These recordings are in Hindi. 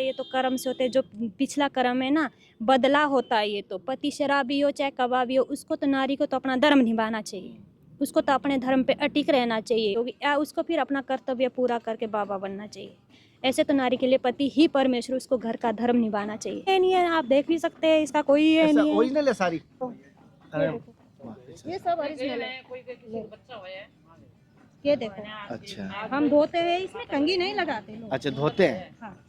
ये तो कर्म से होते हैं, जो पिछला कर्म है ना बदला होता है। ये तो पति शराबी हो चाहे कबाबी हो, उसको तो नारी को तो अपना धर्म निभाना चाहिए, उसको तो अपने धर्म पे अटिक रहना चाहिए, उसको फिर अपना कर्तव्य पूरा करके बाबा बनना चाहिए। ऐसे तो नारी के लिए पति ही परमेश्वर, उसको घर का धर्म निभाना चाहिए। ये नहीं है, आप देख भी सकते हैं, इसका कोई ये नहीं है। ओरिजिनल है सारी। ये सब ओरिजिनल है। ये देखो, अच्छा हम धोते हैं, इसमें कंघी नहीं लगाते लोग। अच्छा, धोते हैं। हाँ।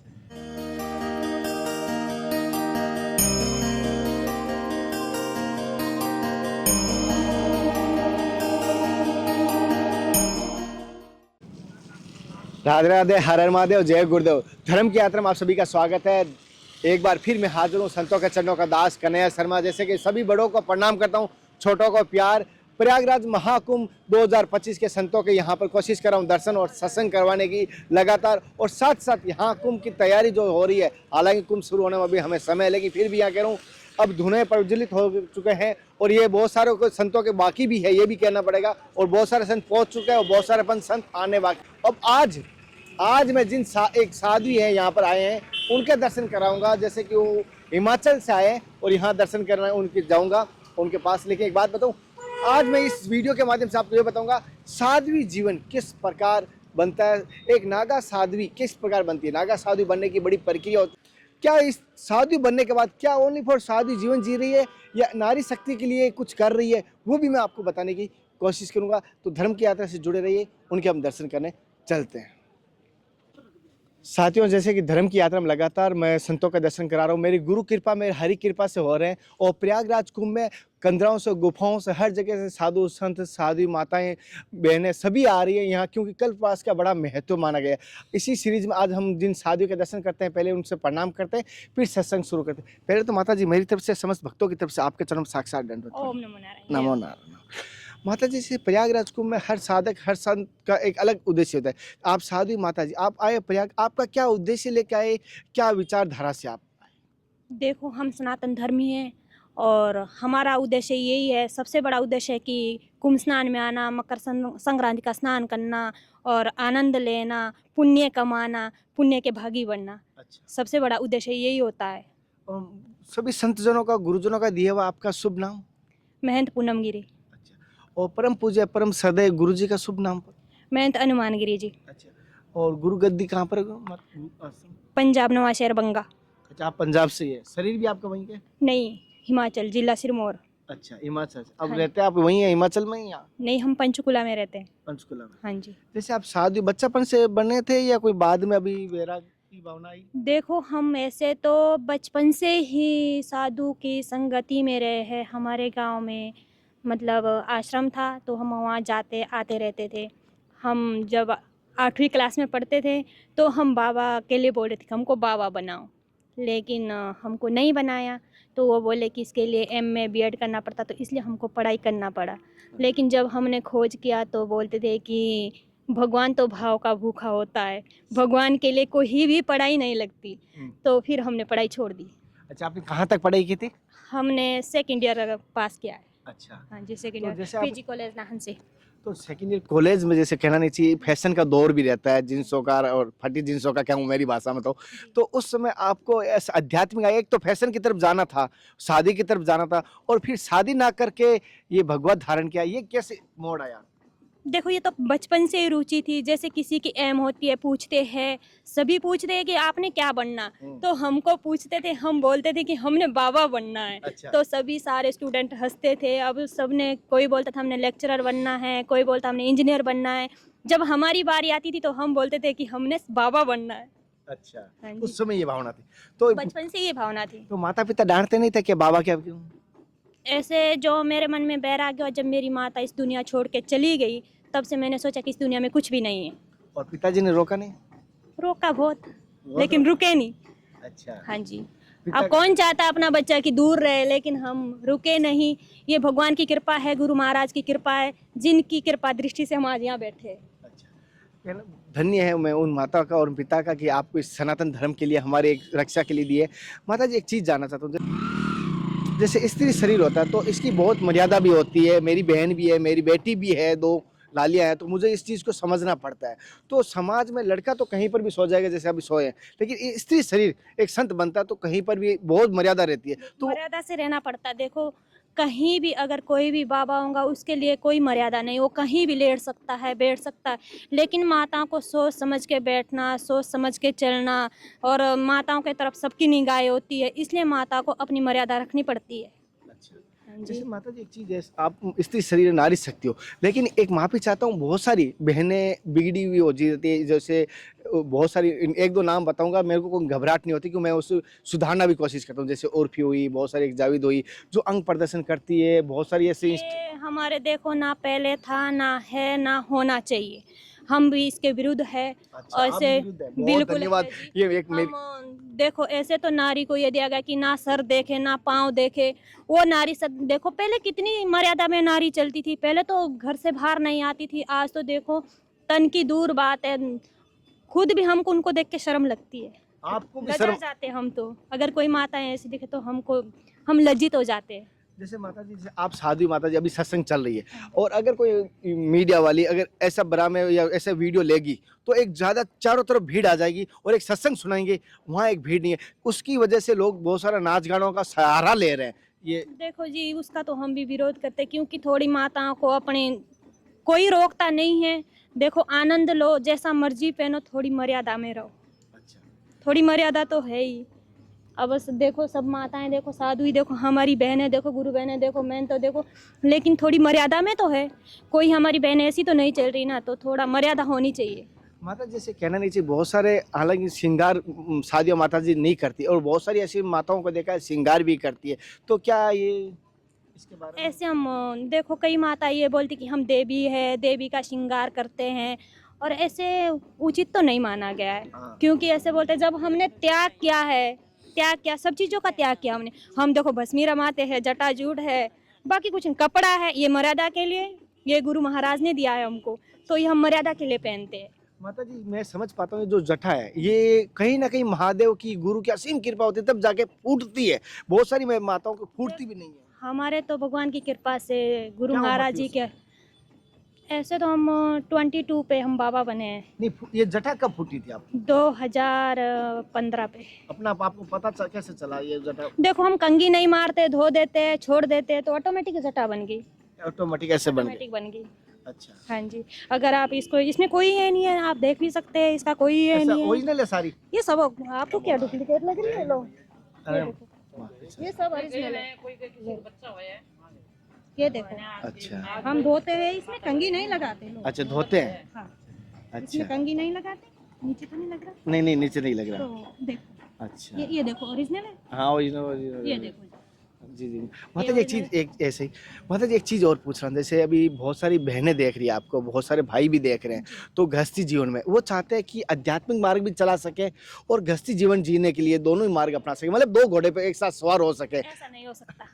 राधे राधे, हर हर महादेव, जय गुरुदेव। धर्म की यात्रा में आप सभी का स्वागत है। एक बार फिर मैं हाजिर हूँ संतों के चरणों का दास कन्हैया शर्मा। जैसे कि सभी बड़ों को प्रणाम करता हूँ, छोटों को प्यार। प्रयागराज महाकुंभ 2025 के संतों के यहाँ पर कोशिश कर रहा हूँ दर्शन और सत्संग करवाने की लगातार, और साथ साथ यहाँ कुंभ की तैयारी जो हो रही है। हालांकि कुंभ शुरू होने में अभी हमें समय लेकिन फिर भी यहाँ कह रहा हूँ अब धुएं प्रज्वलित हो चुके हैं, और ये बहुत सारे संतों के बाकी भी है, ये भी कहना पड़ेगा। और बहुत सारे संत पहुँच चुके हैं और बहुत सारे संत आने बाकी। अब आज मैं जिन एक साधु हैं यहाँ पर आए हैं उनके दर्शन कराऊंगा। जैसे कि वो हिमाचल से आए और यहाँ दर्शन करना उनके जाऊंगा उनके पास। लेकिन एक बात बताऊं, आज मैं इस वीडियो के माध्यम से आपको ये बताऊंगा साध्वी जीवन किस प्रकार बनता है, एक नागा साध्वी किस प्रकार बनती है, नागा साधु बनने की बड़ी प्रक्रिया होती है। क्या इस साधु बनने के बाद क्या ओनली फॉर साधु जीवन जी रही है या नारी शक्ति के लिए कुछ कर रही है, वो भी मैं आपको बताने की कोशिश करूंगा। तो धर्म की यात्रा से जुड़े रहिए, उनके हम दर्शन करने चलते हैं। साथियों, जैसे कि धर्म की यात्रा में लगातार मैं संतों का दर्शन करा रहा हूँ, मेरी गुरु कृपा, मेरी हरि कृपा से हो रहे हैं। और प्रयागराज कुंभ में कंदराओं से, गुफाओं से, हर जगह से साधु संत, साधु माताएं, बहनें सभी आ रही हैं यहाँ, क्योंकि कल्पवास का बड़ा महत्व माना गया है। इसी सीरीज में आज हम जिन साधु के दर्शन करते हैं, पहले उनसे प्रणाम करते हैं, फिर सत्संग शुरू करते हैं। पहले तो माता जी मेरी तरफ से, समस्त भक्तों की तरफ से आपके चरण साक्षात दंडवत। ओम नमो नारायण। नमो नारायण। माता जी, से प्रयागराज कुंभ में हर साधक, हर संत का एक अलग उद्देश्य होता है। आप साधु माता जी, आप आए प्रयाग, आपका क्या उद्देश्य लेके आए, क्या विचारधारा से आप? देखो, हम सनातन धर्मी हैं और हमारा उद्देश्य यही है, सबसे बड़ा उद्देश्य है कि कुंभ स्नान में आना, मकर संक्रांति का स्नान करना और आनंद लेना, पुण्य कमाना, पुण्य के भागी बनना। अच्छा। सबसे बड़ा उद्देश्य यही होता है। सभी संतजनों का, गुरुजनों का दिया हुआ आपका शुभ नाम? महंत पूनम गिरी। अच्छा। और परम पूज्य, परम सदैव गुरु जी का शुभ नाम? महंत हनुमान गिरी जी। अच्छा। और गुरु गद्दी कहाँ पर? पंजाब, नवा शहर, बंगा। अच्छा, आप पंजाब से ही है? शरीर भी आपका वहीं के? नहीं, हिमाचल, जिला सिरमौर। अच्छा, हिमाचल। अब हाँ। रहते आप वहीं है हिमाचल में ही? नहीं, हम पंचकुला में रहते हैं। पंचकुला में। हाँ जी। जैसे आप साधु बच्चापन से बने थे या कोई बाद में अभी वैराग की भावना आई? देखो, हम ऐसे तो बचपन से ही साधु की संगति में रहे हैं। हमारे गांव में मतलब आश्रम था, तो हम वहाँ जाते आते रहते थे। हम जब 8वीं क्लास में पढ़ते थे तो हम बाबा के लिए बोल रहे थे कि हमको बाबा बनाओ, लेकिन हमको नहीं बनाया। तो वो बोले कि इसके लिए MA BEd करना पड़ता, तो इसलिए हमको पढ़ाई करना पड़ा। लेकिन जब हमने खोज किया तो बोलते थे कि भगवान तो भाव का भूखा होता है, भगवान के लिए कोई भी पढ़ाई नहीं लगती। तो फिर हमने पढ़ाई छोड़ दी। अच्छा, आपने कहाँ तक पढ़ाई की थी? हमने 2nd ईयर पास किया है। अच्छा। हाँ जी, 2nd तो ईयर जैसे आप- PG कॉलेज नाहन से। तो सेकेंड ईयर कॉलेज में जैसे कहना नहीं चाहिए, फैशन का दौर भी रहता है, जींसों का और फटी जींसों का, क्या हूँ मेरी भाषा में। तो उस समय आपको ऐसा आध्यात्मिक, एक तो फैशन की तरफ जाना था, शादी की तरफ जाना था, और फिर शादी ना करके ये भगवत धारण किया, ये कैसे मोड़ आया? देखो, ये तो बचपन से ही रुचि थी। जैसे किसी की एम होती है, पूछते हैं, सभी पूछते हैं कि आपने क्या बनना, तो हमको पूछते थे, हम बोलते थे कि हमने बाबा बनना है। अच्छा। तो सभी सारे स्टूडेंट हंसते थे। अब सबने, कोई बोलता था हमने लेक्चरर बनना है, कोई बोलता हमने इंजीनियर बनना है। जब हमारी बारी आती थी तो हम बोलते थे कि हमने बाबा बनना है। अच्छा। हाँ जी। उस समय ये भावना थी, तो बचपन से ये भावना थी। तो माता पिता डांटते नहीं थे कि बाबा क्या क्यों? ऐसे जो मेरे मन में बैराग्य हुआ, जब मेरी माता इस दुनिया छोड़ के चली गई, तब से मैंने सोचा कि इस दुनिया में कुछ भी नहीं है। और पिताजी ने रोका नहीं? रोका बहुत, लेकिन रुके नहीं। अच्छा। हाँ जी। अब कौन चाहता अपना बच्चा कि दूर रहे, लेकिन हम रुके नहीं। ये भगवान की कृपा है, गुरु महाराज की कृपा है, जिनकी कृपा दृष्टि से हम आज यहाँ बैठे हैं। अच्छा। धन्य है मैं उन माता का और पिता का कि आपको इस सनातन धर्म के लिए, हमारे एक रक्षा के लिए दिए। माता जी, एक चीज़ जानना चाहता हूँ, जैसे स्त्री शरीर होता है तो इसकी बहुत मर्यादा भी होती है। मेरी बहन भी है, मेरी बेटी भी है, 2 लालियाँ हैं, तो मुझे इस चीज़ को समझना पड़ता है। तो समाज में लड़का तो कहीं पर भी सो जाएगा जैसे अभी सोए हैं, लेकिन ये स्त्री शरीर एक संत बनता है तो कहीं पर भी बहुत मर्यादा रहती है। तो मर्यादा से रहना पड़ता है। देखो कहीं भी अगर कोई भी बाबा होगा उसके लिए कोई मर्यादा नहीं, वो कहीं भी लेट सकता है, बैठ सकता है। लेकिन माताओं को सोच समझ के बैठना, सोच समझ के चलना, और माताओं की तरफ सबकी निगाहें होती है, इसलिए माता को अपनी मर्यादा रखनी पड़ती है। अच्छा, हाँ जैसे जी। माता जी एक चीज़ है, आप स्त्री शरीर नारी शक्ति हो, लेकिन एक माफ़ी चाहता हूँ, बहुत सारी बहनें बिगड़ी हुई हो जाती है, जैसे बहुत सारी एक दो नाम बताऊंगा, मेरे को कोई घबराहट नहीं होती कि मैं उसे सुधारना भी कोशिश करता हूँ, जैसे उर्फी हुई, बहुत सारी एक जावेद हुई जो अंग प्रदर्शन करती है, बहुत सारी ऐसे ये हमारे देखो ना पहले था, ना है, ना होना चाहिए। हम भी इसके विरुद्ध है। अच्छा, और आप भी ऐसे विरुद्ध है, बहुत बिल्कुल धन्यवाद। है जी। ये एक मेरी हम देखो ऐसे तो नारी को ये दिया गया कि ना सर देखे ना पाँव देखे। वो नारी सब देखो पहले कितनी मर्यादा में नारी चलती थी, पहले तो घर से बाहर नहीं आती थी। आज तो देखो तन की दूर बात है, खुद भी हमको उनको देख के शर्म लगती है, आपको भी लजा शर्म, जाते हैं हम तो। अगर कोई माता ऐसी दिखे तो हम लज्जित हो जाते हैं। जैसे माता जी, जैसे आप साधु माता जी, अभी सत्संग चल रही है और अगर कोई मीडिया वाली अगर ऐसा ड्रामे या ऐसा वीडियो लेगी तो एक ज़्यादा चारों तरफ भीड़ आ जाएगी और एक सत्संग सुनाएंगे, वहाँ एक भीड़ नहीं है, उसकी वजह से लोग बहुत सारा नाच गानों का सहारा ले रहे हैं। ये देखो जी उसका तो हम भी विरोध करते हैं, क्योंकि थोड़ी माताओं को अपने कोई रोकता नहीं है। देखो आनंद लो, जैसा मर्जी पहनो, थोड़ी मर्यादा में रहो। अच्छा, थोड़ी मर्यादा तो है ही। अब बस देखो सब माताएं देखो, साधु ही देखो, हमारी बहनें देखो, गुरु बहनें देखो, मैं तो देखो, लेकिन थोड़ी मर्यादा में तो है। कोई हमारी बहन ऐसी तो नहीं चल रही ना, तो थोड़ा मर्यादा होनी चाहिए। माता जैसे कहना नहीं चाहिए, बहुत सारे हालांकि श्रृंगार सादिया माता जी नहीं करती और बहुत सारी ऐसी माताओं को देखा है श्रृंगार भी करती है, तो क्या ये इसके बारे में? ऐसे हम देखो कई माता ये बोलती कि हम देवी है, देवी का श्रृंगार करते हैं, और ऐसे उचित तो नहीं माना गया है। हाँ, क्योंकि ऐसे बोलते हैं, जब हमने त्याग किया है, त्याग किया, सब चीज़ों का त्याग किया हमने। हम देखो भस्मी रमाते हैं, जटाजूट है, बाकी कुछ नहीं, कपड़ा है, ये मर्यादा के लिए, ये गुरु महाराज ने दिया है हमको, तो ये हम मर्यादा के लिए पहनते हैं। माता जी मैं समझ पाता हूँ, ये जो जटा है ये कहीं ना कहीं महादेव की, गुरु की असीम कृपा होती है तब जाके फूटती है, बहुत सारी माताओं को फूटती भी नहीं है। हमारे तो भगवान की कृपा से, गुरु क्या उम्र महाराज थी जी उस के, ऐसे तो हम 22 पे हम बाबा बने हैं। नहीं, ये जटा कब फूटी थी आप? 2015 पे। अपना आपको पता कैसे चला ये जटा देखो हम कंघी नहीं मारते, धो देते, छोड़ देते, तो ऑटोमेटिक जटा बन गई, ऑटोमेटिक ऐसे बन गए? ऑटोमेटिक बन गई। अच्छा, हाँ जी। अगर आप इसको, इसमें कोई है नहीं है, आप देख भी सकते हैं, इसका कोई है ऐसा नहीं है। ओरिजिनल है सारी? ये सब आपको क्या डुप्लीकेट लग रही है? लो अरे ये देखो, ये सब ओरिजिनल है। ये देखो अच्छा, हम धोते हैं, इसमें कंघी नहीं लगाते लोग। अच्छा धोते हैं? हाँ, अच्छा, इसमें कंघी नहीं लगाते, नीचे तो नहीं लग रहा, नहीं नहीं नीचे नहीं लग रहा। तो देखो अच्छा, ये देखो ओरिजिनल है। हाँ ओरिजिनल। ये देखो जी जी, माता जी एक चीज, एक ऐसे ही माता जी एक चीज और पूछ रहा हूँ, जैसे अभी बहुत सारी बहनें देख रही है आपको, बहुत सारे भाई भी देख रहे हैं, तो गृहस्थी जीवन में वो चाहते हैं कि आध्यात्मिक मार्ग भी चला सके और गृहस्थी जीवन जीने के लिए दोनों ही मार्ग अपना सके, मतलब दो घोड़े पे एक साथ सवार हो सके। ऐसा नहीं हो सकता,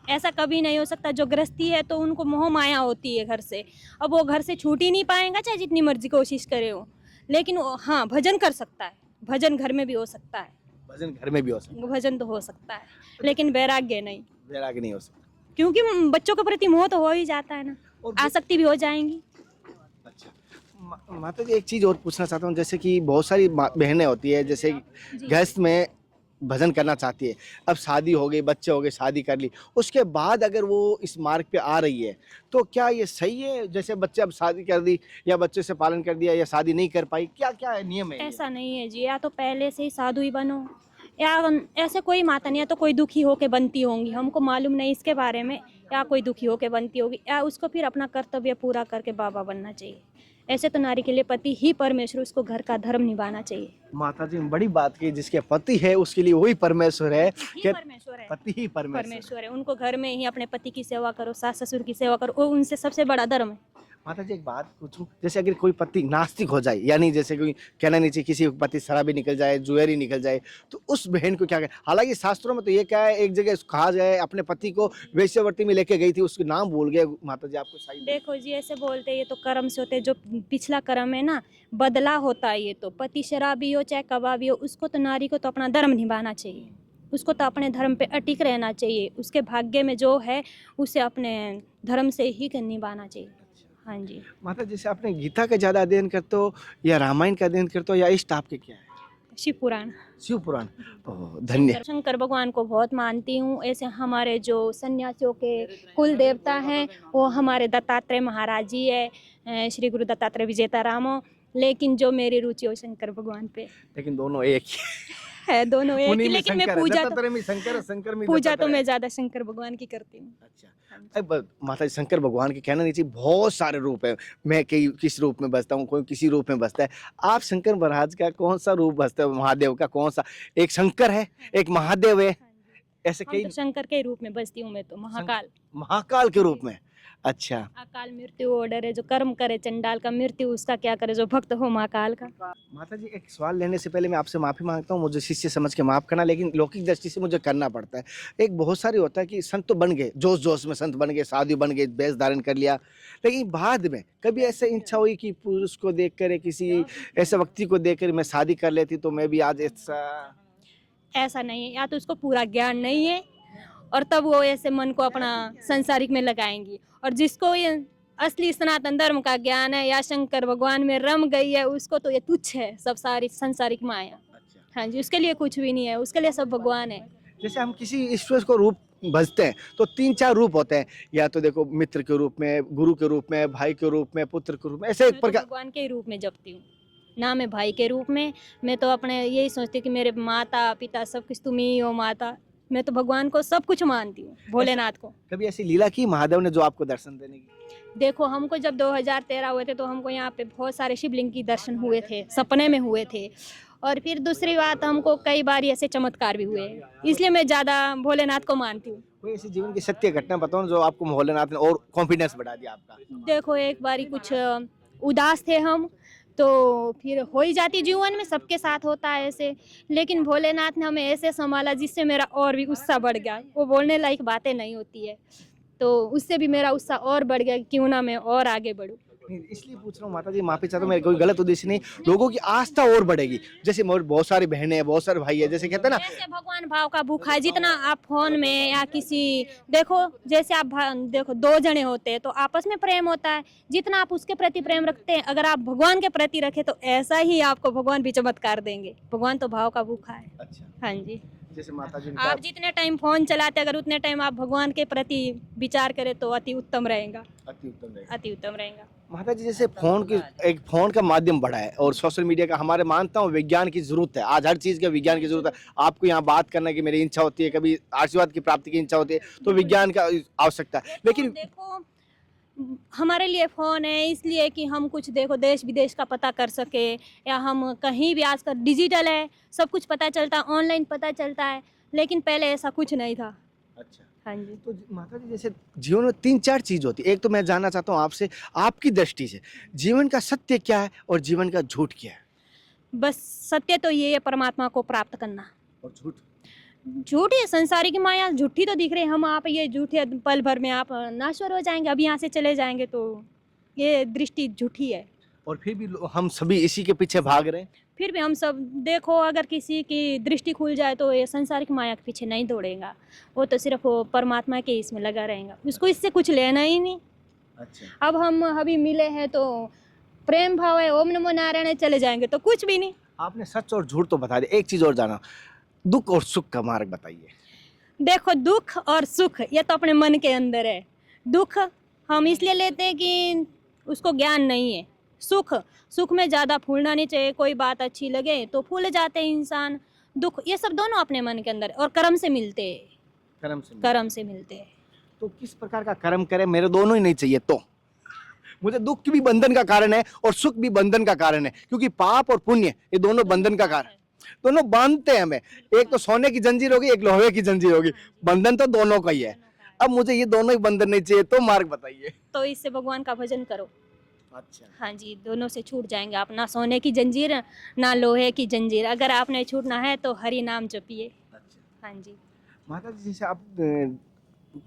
ऐसा कभी नहीं हो सकता। जो गृहस्थी है तो उनको मोह माया होती है घर से, अब वो घर से छूट ही नहीं पाएगा चाहे जितनी मर्जी कोशिश करे हो। लेकिन हाँ भजन कर सकता है, भजन घर में भी हो सकता है, भजन घर में भी हो सकता भजन तो हो सकता है, लेकिन वैराग्य नहीं, है, वैराग्य नहीं हो सकता। क्योंकि बच्चों के प्रति मोह तो हो ही जाता है ना, और आसक्ति भी हो जाएंगी। अच्छा, माता जी एक चीज और पूछना चाहता हूँ, जैसे कि बहुत सारी बहनें होती है जैसे गृहस्थ में भजन करना चाहती है, अब शादी हो गई, बच्चे हो गए, शादी कर ली, उसके बाद अगर वो इस मार्ग पे आ रही है तो क्या ये सही है? जैसे बच्चे अब शादी कर दी या बच्चे से पालन कर दिया या शादी नहीं कर पाई, क्या क्या नियम है ये? ऐसा नहीं है जी, या तो पहले से ही साधु ही बनो, या ऐसे कोई माता नहीं, या तो कोई दुखी होके बनती होंगी, हमको मालूम नहीं इसके बारे में, या कोई दुखी होके बनती होगी, या उसको फिर अपना कर्तव्य पूरा करके बाबा बनना चाहिए। ऐसे तो नारी के लिए पति ही परमेश्वर, उसको घर का धर्म निभाना चाहिए। माता जी ने बड़ी बात की, जिसके पति है उसके लिए वही परमेश्वर है, ही परमेश्वर है, पति ही परमेश्वर। परमेश्वर है, उनको घर में ही अपने पति की सेवा करो, सास ससुर की सेवा करो, वो उनसे सबसे बड़ा धर्म है। माता जी एक बात पूछूं, जैसे अगर कोई पति नास्तिक हो जाए, यानी जैसे कोई कहना नहीं चाहिए किसी पति शराबी निकल जाए, जुएरी निकल जाए, तो उस बहन को क्या करें? हालांकि शास्त्रों में तो ये क्या है, एक जगह कहा जाए अपने पति को वेश्यावृत्ति में लेके गई थी, उसका नाम भूल गए, माता जी आपको सही? देखो जी ऐसे बोलते हैं, ये तो कर्म से होते हैं, जो पिछला कर्म है ना, बदला होता है। ये तो पति शराबी हो चाहे कबाबी हो, उसको तो, नारी को तो अपना धर्म निभाना चाहिए, उसको तो अपने धर्म पे अटिक रहना चाहिए, उसके भाग्य में जो है उसे अपने धर्म से ही निभाना चाहिए। हाँ जी। माता जैसे आपने गीता का ज़्यादा अध्ययन करते हो या रामायण का अध्ययन करते हो या इस टाइप के क्या है? शिव पुराण। शिव पुराण। ओह धन्य। शंकर भगवान को बहुत मानती हूँ। ऐसे हमारे जो सन्यासियों के कुल देवता हैं वो हमारे दत्तात्रेय महाराज जी है, श्री गुरु दत्तात्रेय विजेता रामो। लेकिन जो मेरी रुचि हो शंकर भगवान पे लेकिन दोनों एक ही है, दोनों एक उन्हीं ही। में लेकिन मैं शंकर है, पूजा तो दत्तात्रेय में शंकर है, शंकर में पूजा तो दत्तात्रेय मैं है। ज्यादा शंकर भगवान की करती हूँ। अच्छा। माता जी शंकर भगवान के कहना नहीं चाहिए, बहुत सारे रूप है। मैं कई किस रूप में बसता हूँ, कोई किसी रूप में बसता है। आप शंकर महाराज का कौन सा रूप बसते हो? महादेव का कौन सा? एक शंकर है, एक महादेव है, ऐसे हम कई तो शंकर के रूप में बसती हूँ। मैं तो महाकाल। महाकाल के रूप में। अच्छा। अकाल मृत्यु ऑर्डर है, जो कर्म करे चंडाल का, मृत्यु उसका क्या करे जो भक्त हो महाकाल का। माता जी एक सवाल लेने से पहले मैं आपसे माफी मांगता हूँ, मुझे शिष्य समझ के माफ करना, लेकिन लौकिक दृष्टि से मुझे करना पड़ता है। एक बहुत सारी होता है कि संत तो बन गए, जोश जोश में संत बन गए, साधु बन गए, वेश धारण कर लिया, लेकिन बाद में कभी ऐसा इच्छा हुई कि पुरुष को देखकर या किसी ऐसे व्यक्ति को देखकर मैं शादी कर लेती तो मैं भी आज ऐसा। ऐसा नहीं है, या तो उसको पूरा ज्ञान नहीं है और तब वो ऐसे मन को अपना संसारिक में लगाएंगी। और जिसको ये असली सनातन धर्म का ज्ञान है या शंकर भगवान में रम गई है, उसको तो ये तुच्छ है सब सारी संसारिक माया। हाँ जी, उसके लिए कुछ भी नहीं है, उसके लिए सब भगवान है। जैसे हम किसी ईश्वर को रूप भजते हैं तो 3-4 रूप होते हैं, या तो देखो मित्र के रूप में, गुरु के रूप में, भाई के रूप में, पुत्र के रूप में, ऐसे मैं तो प्रकार। भगवान के रूप में जपती हूँ, ना मैं भाई के रूप में। मैं तो अपने यही सोचती हूँ कि मेरे माता पिता सब कुछ तुम ही हो माता। मैं तो भगवान को सब कुछ मानती हूँ, भोलेनाथ को। कभी ऐसी लीला की महादेव ने जो आपको दर्शन देने की? देखो, हमको जब 2013 हुए थे तो हमको यहाँ पे बहुत सारे शिवलिंग की दर्शन हुए थे, सपने में हुए थे। और फिर दूसरी बात, हमको कई बार ऐसे चमत्कार भी हुए, इसलिए मैं ज़्यादा भोलेनाथ को मानती हूँ। कोई ऐसी जीवन की सत्य घटना बताओ ना जो आपको भोलेनाथ ने और कॉन्फिडेंस बढ़ा दिया आपका? देखो, एक बारी कुछ उदास थे हम, तो फिर हो ही जाती जीवन में, सबके साथ होता है ऐसे। लेकिन भोलेनाथ ने हमें ऐसे संभाला जिससे मेरा और भी उत्साह बढ़ गया। वो बोलने लायक बातें नहीं होती है, तो उससे भी मेरा उत्साह और बढ़ गया, क्यों ना मैं और आगे बढ़ूँ। नहीं, इसलिए पूछ रहा हूँ माता जी, माफी चाहता हूँ, मेरे कोई गलत उद्देश्य नहीं। लोगों की आस्था और बढ़ेगी। जैसे मोर बहुत सारी बहनें हैं, बहुत सारे भाई है, जैसे कहते हैं ना। जैसे भगवान भाव का भूखा है, जितना आप फोन में या किसी, देखो जैसे आप देखो दो जने होते हैं तो आपस में प्रेम होता है, जितना आप उसके प्रति प्रेम रखते हैं अगर आप भगवान के प्रति रखे तो ऐसा ही आपको भगवान भी चमत्कार देंगे। भगवान तो भाव का भूखा है। अच्छा। हाँ जी, जैसे माता जी ने आप कहा, जितने टाइम फोन चलाते अगर उतने टाइम आप भगवान के प्रति विचार करें तो अति उत्तम रहेगा, अति उत्तम रहेगा। अति उत्तम रहेगा। माता जी जैसे एक फोन का माध्यम बढ़ा है और सोशल मीडिया का, हमारे मानता हूँ विज्ञान की जरूरत है, आज हर चीज के विज्ञान की जरूरत है। आपको यहाँ बात करने की मेरी इच्छा होती है, कभी आशीर्वाद की प्राप्ति की इच्छा होती है, तो विज्ञान का आवश्यकता है। लेकिन देखो, हमारे लिए फ़ोन है इसलिए कि हम कुछ देखो देश विदेश का पता कर सके, या हम कहीं भी, आजकल डिजिटल है, सब कुछ पता चलता है, ऑनलाइन पता चलता है। लेकिन पहले ऐसा कुछ नहीं था। अच्छा, हाँ जी। तो माता जी जैसे जीवन में 3-4 चीज होती है। एक तो मैं जानना चाहता हूँ आपसे, आपकी दृष्टि से जीवन का सत्य क्या है और जीवन का झूठ क्या है? बस सत्य तो ये है, परमात्मा को प्राप्त करना। और झूठ? झूठ है संसारी की माया, झूठी तो दिख रही है। हम आप ये झूठे, पल भर में आप नाश्वर हो जाएंगे, अब यहाँ से चले जाएंगे, तो ये दृष्टि झूठी है। और फिर भी हम सभी इसी के पीछे भाग रहे हैं। फिर भी हम सब देखो, अगर किसी की दृष्टि खुल जाए तो ये संसारिक माया के पीछे नहीं दौड़ेगा, वो तो सिर्फ वो परमात्मा के इसमें लगा रहेगा, उसको इससे कुछ लेना ही नहीं। अच्छा। अब हम अभी मिले हैं तो प्रेम भाव है, ओम नमो नारायण है, चले जाएंगे तो कुछ भी नहीं। आपने सच और झूठ तो बता दिया, एक चीज और जाना, दुख और सुख का मार्ग बताइए। देखो, दुख और सुख ये तो अपने मन के अंदर है। दुख हम इसलिए लेते हैं कि उसको ज्ञान नहीं है। सुख में ज़्यादा फूलना नहीं चाहिए, कोई बात अच्छी लगे तो फूल जाते हैं इंसान। दुख ये सब दोनों अपने मन के अंदर है और कर्म से मिलते हैं, कर्म से मिलते हैं। तो किस प्रकार का कर्म करें? मेरे दोनों ही नहीं चाहिए। तो मुझे दुख भी बंधन का कारण है और सुख भी बंधन का कारण है, क्योंकि पाप और पुण्य ये दोनों बंधन का कारण, दोनों बांधते हैं हमें। एक तो सोने की जंजीर होगी, एक लोहे की जंजीर होगी, बंधन तो दोनों का ही है। अब मुझे ये दोनों ही बंधन नहीं चाहिए, तो मार्ग बताइए। तो इससे भगवान का भजन करो। अच्छा। हाँ जी, दोनों से छूट जाएंगे आप, ना सोने की जंजीर ना लोहे की जंजीर। अगर आपने छूटना है तो हरि नाम जपिए। अच्छा। हाँ जी। माता जी जैसे आप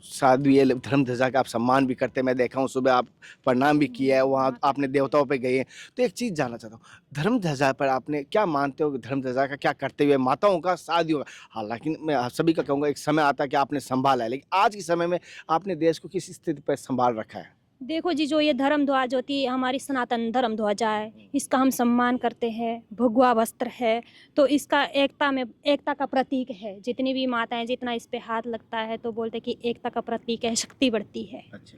साधु ये धर्म ध्वजा का आप सम्मान भी करते हैं, मैं देखा हूँ, सुबह आप प्रणाम भी किया है, वहाँ आपने देवताओं पे गए हैं। तो एक चीज़ जानना चाहता हूँ, धर्म ध्वजा पर आपने क्या मानते हो कि धर्म ध्वजा का क्या करते हुए माताओं का साधियों का, हालांकि मैं आप सभी का कहूँगा एक समय आता है कि आपने संभाला है, लेकिन आज के समय में आपने देश को किस स्थिति पर संभाल रखा है? देखो जी, जो ये धर्म ध्वज होती है हमारी सनातन धर्म ध्वजा है, इसका हम सम्मान करते हैं। भगवा वस्त्र है, तो इसका एकता का प्रतीक है। जितनी भी माताएं जितना इस पे हाथ लगता है तो बोलते कि एकता का प्रतीक है, शक्ति बढ़ती है। अच्छा।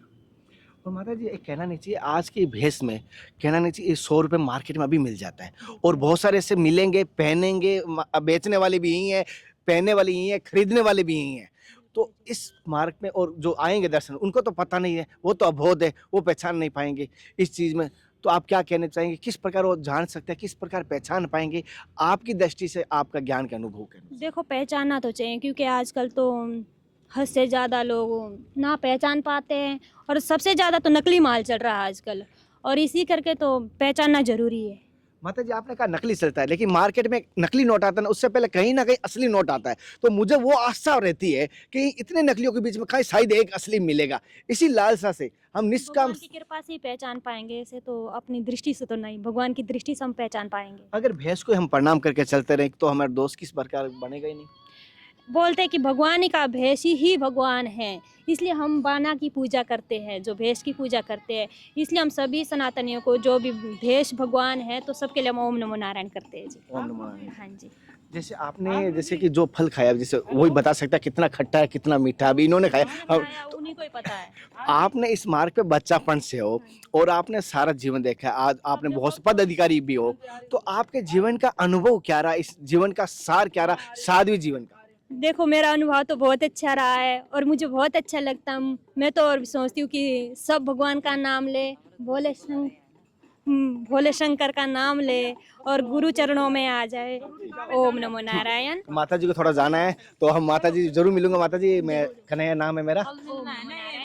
और माता जी एक कहना नहीं चाहिए आज की भेष में, कहना नहीं चाहिए 100 रुपये मार्केट में अभी मिल जाता है और बहुत सारे ऐसे मिलेंगे, पहनेंगे, बेचने वाले भी यही हैं, पहनने वाले यही हैं, खरीदने वाले भी यही हैं। तो इस मार्ग में और जो आएंगे दर्शन, उनको तो पता नहीं है, वो तो अबोध है, वो पहचान नहीं पाएंगे इस चीज़ में। तो आप क्या कहना चाहेंगे, किस प्रकार वो जान सकते हैं, किस प्रकार पहचान पाएंगे आपकी दृष्टि से, आपका ज्ञान के अनुभव के अनुसार? देखो, पहचानना तो चाहिए क्योंकि आजकल तो हद से ज़्यादा लोग ना पहचान पाते हैं, और सबसे ज़्यादा तो नकली माल चल रहा है आजकल, और इसी करके तो पहचानना ज़रूरी है। माता जी आपने कहा नकली चलता है, लेकिन मार्केट में नकली नोट आता है ना, उससे पहले कहीं ना कहीं असली नोट आता है। तो मुझे वो आशा रहती है कि इतने नकलियों के बीच में कहीं शायद एक असली मिलेगा। इसी लालसा से हम निष्काम, भगवान की कृपा से ही पहचान पाएंगे, ऐसे तो अपनी दृष्टि से तो नहीं, भगवान की दृष्टि से हम पहचान पाएंगे। अगर भैंस को हम प्रणाम करके चलते रहे तो हमारे दोस्त किस प्रकार बनेगा ही नहीं। बोलते हैं कि भगवान का भेष ही भगवान है, इसलिए हम बाना की पूजा करते हैं, जो भेष की पूजा करते हैं। इसलिए हम सभी सनातनियों को जो भी भेष भगवान है तो सबके लिए हम ओम नमो नारायण करते हैं जी। ओम नमो नारायण। हाँ जी। जैसे आपने जैसे कि जो फल खाया, जैसे वही बता सकता है कितना खट्टा है कितना मीठा है, अभी इन्होंने खाया। अब उन्हीं को ही पता है। आपने इस मार्ग पे बच्चापन से हो और आपने सारा जीवन देखा है, आज आपने बहुत से पद अधिकारी भी हो, तो आपके जीवन का अनुभव क्या रहा, इस जीवन का सार क्या रहा, साध्वी जीवन का? देखो, मेरा अनुभव तो बहुत अच्छा रहा है और मुझे बहुत अच्छा लगता है। मैं तो और भी सोचती हूँ कि सब भगवान का नाम ले, भोले शंकर का नाम ले और गुरु चरणों में आ जाए। ओम नमो नारायण। माता जी को थोड़ा जाना है तो हम माता जी जरूर मिलूंगा। माता जी, मैं कन्हैया नाम है मेरा। ओम नमो नारायण।